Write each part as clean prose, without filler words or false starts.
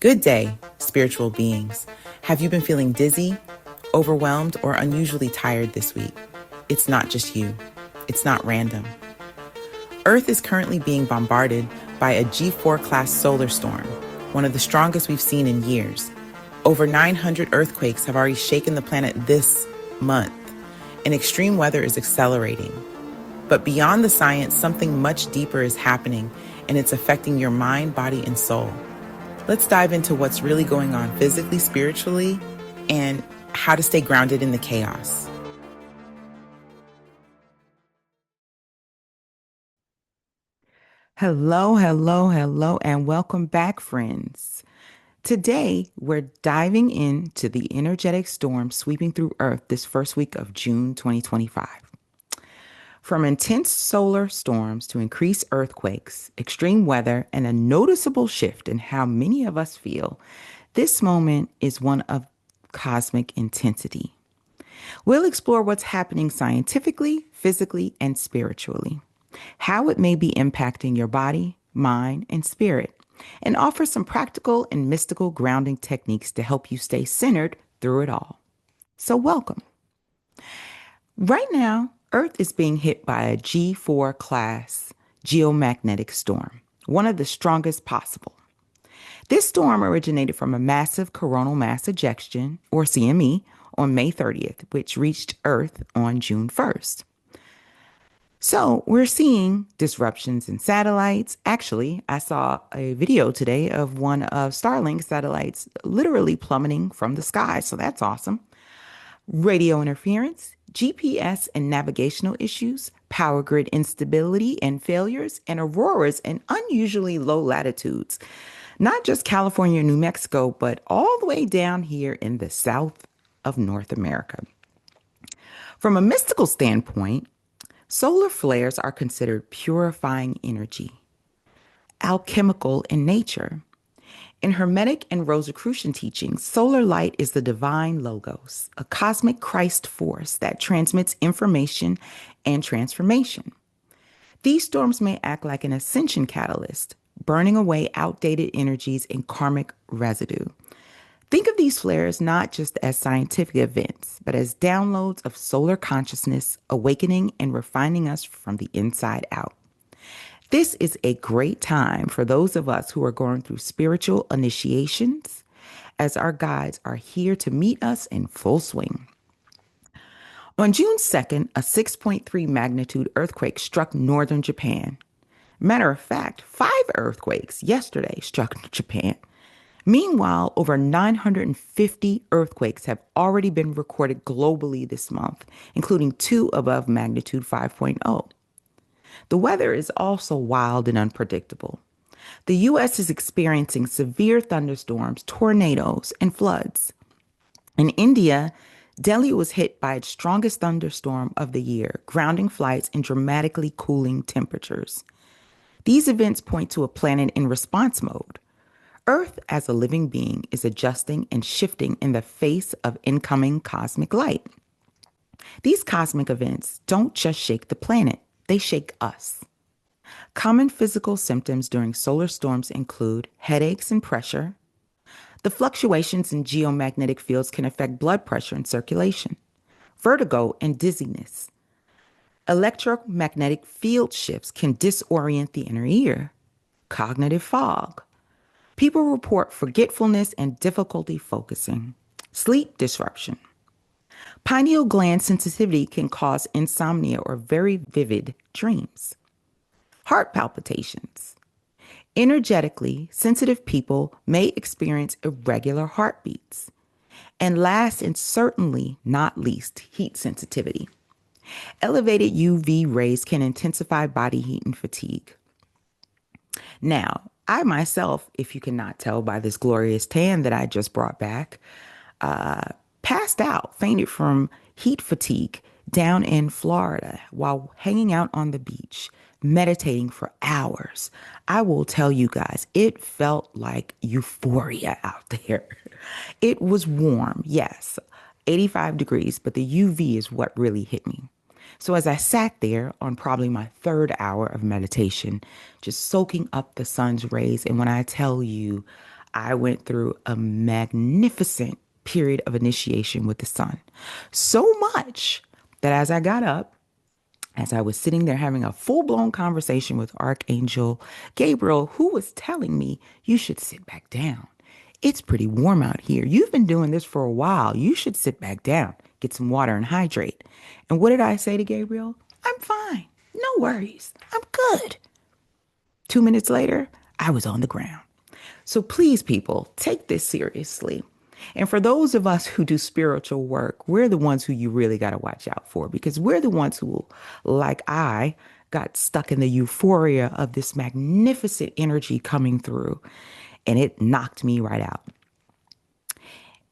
Good day, spiritual beings. Have you been feeling dizzy, overwhelmed, or unusually tired this week? It's not just you. It's not random. Earth is currently being bombarded by a G4 class solar storm, one of the strongest we've seen in years. Over 900 earthquakes have already shaken the planet this month, and extreme weather is accelerating. But beyond the science, something much deeper is happening, and it's affecting your mind, body, and soul. Let's dive into what's really going on physically, spiritually, and how to stay grounded in the chaos. Hello, and welcome back, friends. Today, we're diving into the energetic storm sweeping through Earth this first week of June 2025. From intense solar storms to increased earthquakes, extreme weather, and a noticeable shift in how many of us feel, this moment is one of cosmic intensity. We'll explore what's happening scientifically, physically, and spiritually, how it may be impacting your body, mind, and spirit, and offer some practical and mystical grounding techniques to help you stay centered through it all. So welcome. Right now, Earth is being hit by a G4 class geomagnetic storm, one of the strongest possible. This storm originated from a massive coronal mass ejection, or CME, on May 30th, which reached Earth on June 1st. So we're seeing disruptions in satellites. Actually, I saw a video today of one of Starlink's satellites literally plummeting from the sky, so that's awesome. Radio interference, GPS and navigational issues, power grid instability and failures, and auroras in unusually low latitudes. Not just California and New Mexico, but all the way down here in the south of North America. From a mystical standpoint, solar flares are considered purifying energy, alchemical in nature. In Hermetic and Rosicrucian teachings, solar light is the divine logos, a cosmic Christ force that transmits information and transformation. These storms may act like an ascension catalyst, burning away outdated energies and karmic residue. Think of these flares not just as scientific events, but as downloads of solar consciousness, awakening and refining us from the inside out. This is a great time for those of us who are going through spiritual initiations, as our guides are here to meet us in full swing. On June 2nd, a 6.3 magnitude earthquake struck northern Japan. Matter of fact, 5 earthquakes yesterday struck Japan. Meanwhile, over 950 earthquakes have already been recorded globally this month, including 2 above magnitude 5.0. The weather is also wild and unpredictable. The U.S. is experiencing severe thunderstorms, tornadoes, and floods. In India, Delhi was hit by its strongest thunderstorm of the year, grounding flights and dramatically cooling temperatures. These events point to a planet in response mode. Earth, as a living being, is adjusting and shifting in the face of incoming cosmic light. These cosmic events don't just shake the planet. They shake us. Common physical symptoms during solar storms include headaches and pressure. The fluctuations in geomagnetic fields can affect blood pressure and circulation, vertigo and dizziness. Electromagnetic field shifts can disorient the inner ear, cognitive fog. People report forgetfulness and difficulty focusing, sleep disruption. Pineal gland sensitivity can cause insomnia or very vivid dreams. Heart palpitations. Energetically sensitive people may experience irregular heartbeats. And last and certainly not least, heat sensitivity. Elevated UV rays can intensify body heat and fatigue. Now, I myself, if you cannot tell by this glorious tan that I just brought back, passed out, fainted from heat fatigue down in Florida while hanging out on the beach, meditating for hours. I will tell you guys, it felt like euphoria out there. It was warm, yes, 85 degrees, but the UV is what really hit me. So as I sat there on probably my 3rd hour of meditation, just soaking up the sun's rays, and when I tell you, I went through a magnificent period of initiation with the sun. So much that as I got up, as I was sitting there having a full blown conversation with Archangel Gabriel, who was telling me, you should sit back down. It's pretty warm out here. You've been doing this for a while. You should sit back down, get some water, and hydrate. And what did I say to Gabriel? I'm fine. No worries. I'm good. 2 minutes later, I was on the ground. So please, people, take this seriously. And for those of us who do spiritual work, we're the ones who you really got to watch out for, because we're the ones who, like I, got stuck in the euphoria of this magnificent energy coming through, and it knocked me right out.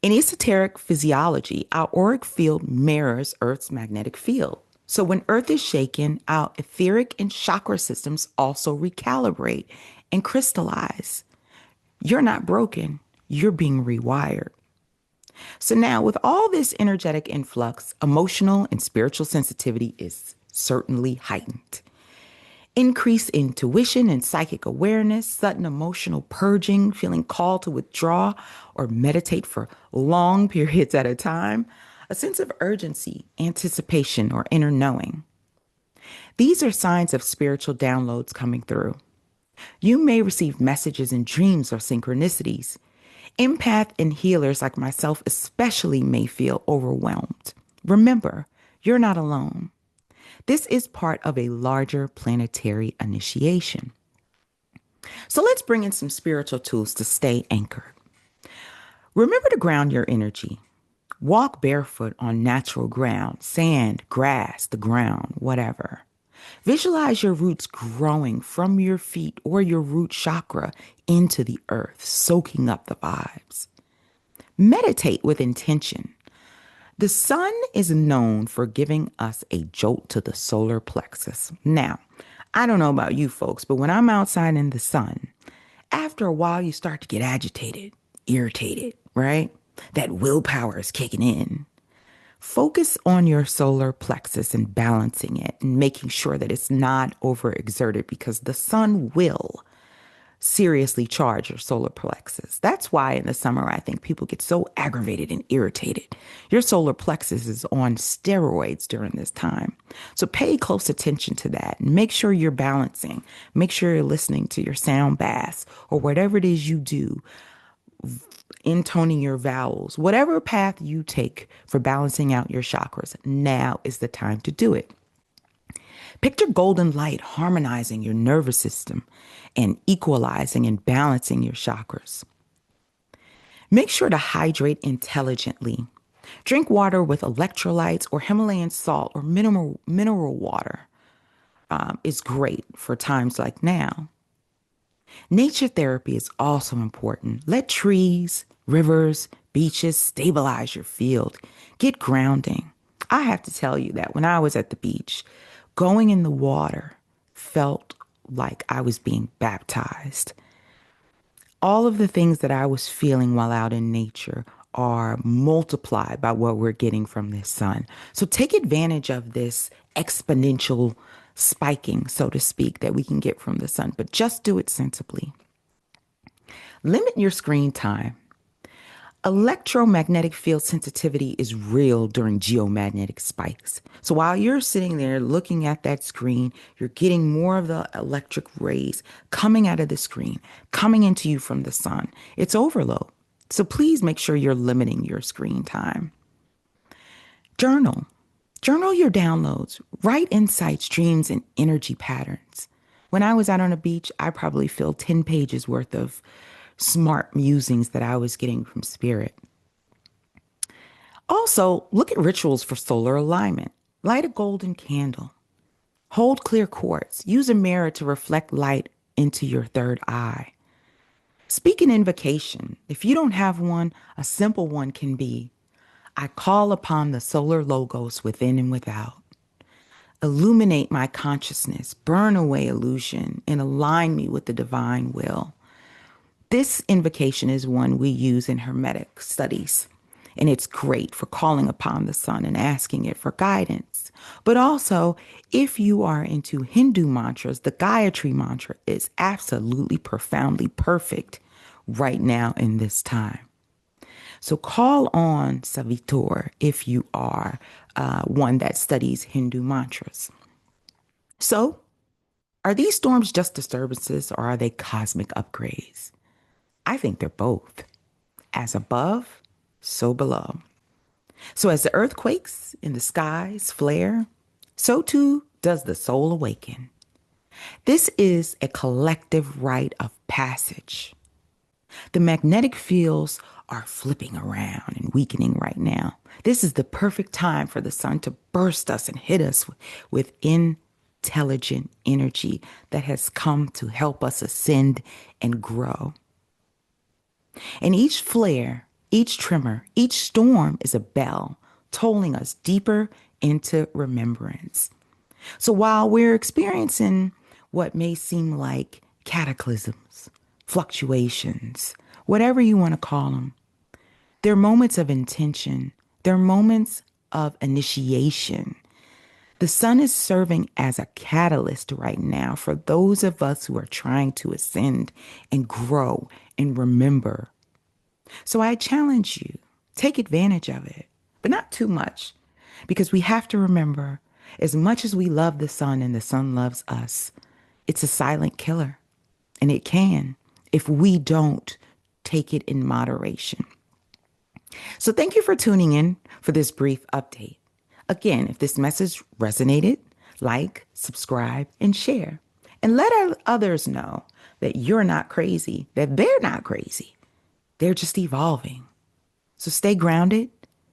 In esoteric physiology, our auric field mirrors Earth's magnetic field. So when Earth is shaken, our etheric and chakra systems also recalibrate and crystallize. You're not broken, you're being rewired. So now, with all this energetic influx, emotional and spiritual sensitivity is certainly heightened. Increased intuition and psychic awareness, sudden emotional purging, feeling called to withdraw or meditate for long periods at a time, a sense of urgency, anticipation, or inner knowing. These are signs of spiritual downloads coming through. You may receive messages in dreams or synchronicities. Empath and healers like myself especially may feel overwhelmed. Remember, you're not alone. This is part of a larger planetary initiation. So let's bring in some spiritual tools to stay anchored. Remember to ground your energy. Walk barefoot on natural ground, sand, grass, the ground, whatever. Visualize your roots growing from your feet or your root chakra into the earth, soaking up the vibes. Meditate with intention. The sun is known for giving us a jolt to the solar plexus. Now, I don't know about you folks, but when I'm outside in the sun, after a while you start to get agitated, irritated, right? That willpower is kicking in. Focus on your solar plexus and balancing it and making sure that it's not overexerted, because the sun will seriously charge your solar plexus. That's why in the summer, I think people get so aggravated and irritated. Your solar plexus is on steroids during this time. So pay close attention to that and make sure you're balancing. Make sure you're listening to your sound baths or whatever it is you do, intoning your vowels, whatever path you take for balancing out your chakras. Now is the time to do it. Picture golden light harmonizing your nervous system and equalizing and balancing your chakras. Make sure to hydrate intelligently. Drink water with electrolytes or Himalayan salt or mineral water is great for times like now. Nature therapy is also important. Let trees, rivers, beaches stabilize your field. Get grounding. I have to tell you that when I was at the beach, going in the water felt like I was being baptized. All of the things that I was feeling while out in nature are multiplied by what we're getting from this sun. So take advantage of this exponential spiking, so to speak, that we can get from the sun, but just do it sensibly. Limit your screen time. Electromagnetic field sensitivity is real during geomagnetic spikes. So while you're sitting there looking at that screen, you're getting more of the electric rays coming out of the screen, coming into you from the sun. It's overload. So please make sure you're limiting your screen time. Journal. Journal your downloads. Write insights, dreams, and energy patterns. When I was out on a beach, I probably filled 10 pages worth of smart musings that I was getting from spirit. Also, look at rituals for solar alignment. Light a golden candle. Hold clear quartz. Use a mirror to reflect light into your third eye. Speak an invocation. If you don't have one, a simple one can be, I call upon the solar logos within and without. Illuminate my consciousness, burn away illusion, and align me with the divine will. This invocation is one we use in Hermetic studies, and it's great for calling upon the sun and asking it for guidance. But also, if you are into Hindu mantras, the Gayatri mantra is absolutely profoundly perfect right now in this time. So call on Savitur if you are one that studies Hindu mantras. So, are these storms just disturbances or are they cosmic upgrades? I think they're both. As above, so below. So, as the earthquakes in the skies flare, so too does the soul awaken. This is a collective rite of passage. The magnetic fields are flipping around and weakening right now. This is the perfect time for the sun to burst us and hit us with intelligent energy that has come to help us ascend and grow. And each flare, each tremor, each storm is a bell tolling us deeper into remembrance. So while we're experiencing what may seem like cataclysms, fluctuations, whatever you want to call them, they're moments of intention. They're moments of initiation. The sun is serving as a catalyst right now for those of us who are trying to ascend and grow and remember. So I challenge you, take advantage of it, but not too much, because we have to remember, as much as we love the sun and the sun loves us, it's a silent killer, and it can if we don't take it in moderation. So thank you for tuning in for this brief update. Again, if this message resonated, like, subscribe, and share. And let others know that you're not crazy, that they're not crazy. They're just evolving. So stay grounded,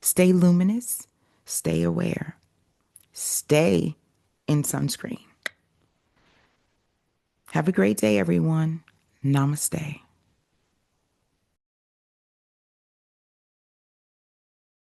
stay luminous, stay aware, stay in sunscreen. Have a great day, everyone. Namaste.